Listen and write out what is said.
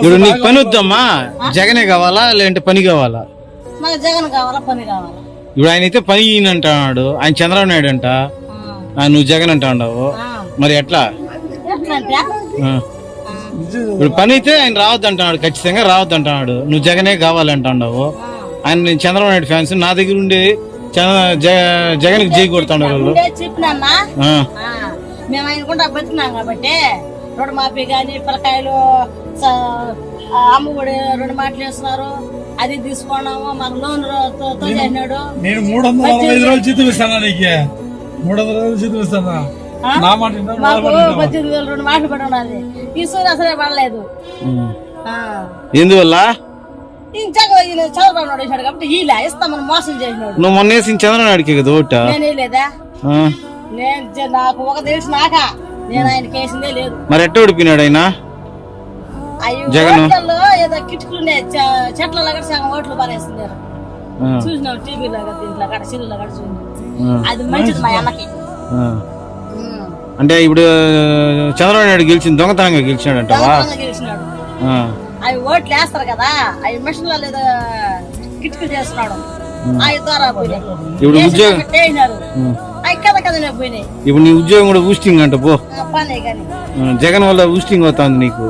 ఇప్పుడు నీకు పని వద్దమ్మా, జగనే కావాలా లేదంటే పని కావాలా? నాకు జగన్ కావాలా, పని కావాలా? ఇప్పుడు ఆయన అయితే పని అంటున్నాడు, ఆయన చంద్రబాబు నాయుడు అంట, నువ్వు జగన్ అంటా ఉండవు, మరి ఎట్లా? ఇప్పుడు పని అయితే ఆయన రావద్దు అంటున్నాడు, ఖచ్చితంగా రావద్దు అంటున్నాడు, నువ్వు జగనే కావాలంటున్నావు. ఆయన నేను చంద్రబాబు నాయుడు ఫ్యాన్స్, నా దగ్గర ఉండి జగన్ జై కొడతాడు వాళ్ళు. చెప్పినా మేము ఆయన కూడా బతికినాం కాబట్టి రోడ్డు మాఫీ గాని పిల్లకాయలు అమ్మఒడి 2 మాటలు వేస్తున్నారు, అది తీసుకున్నాము, మాకు లోన్ చేసినాడు. నేను 365 రోజులు జీతం ఇస్తాను, నీకు 300 రోజులు జీతం ఇస్తాను. మాకు 18,000 2 మాటలు పడి ఉన్నది, ఈ సూర్య అసలే పడలేదు. ఎందువల్ల? చంద్రబాబు నాయుడు వేసాడు కాబట్టి ఇలా ఇస్తామని మోసం చేసినాడు. నువ్వు మొన్న వేసిన చంద్రబాబు నాయుడుకి కదా ఓట? నేనే లేదా, నాకు ఒక తెలుసు నాక, నేను ఆయనకి వేసిందే లేదు. మరి ఎట్ట ఓడిపోయినాడు ఆయన? ఓట్లలో ఏదో కిటుకులు చెట్ల సగం ఓట్లు పారేస్తున్నారు, చూసినావు టీవీలో దీంట్లో గడ సిల్లులో గడ చూసి, అది మంచిది మా అన్నకి. అంటే ఇప్పుడు చంద్రబాబు నాయుడు గెలిచింది దొంగతనంగా గెలిచినాడు, గెలిచినాడు. అవి ఓట్లు వేస్తారు కదా, అవి మిషన్లో లేదా కిటుకులు చేస్తున్నాడు, అవి ద్వారా పోయినాయి. ఇప్పుడు ఉద్యోగం పోయినాయి. ఇప్పుడు నీ ఉద్యోగం కూడా ఊస్టింగ్ అంట పో, పనే కానీ జగన్ వల్ల ఊస్టింగ్ అవుతుంది నీకు.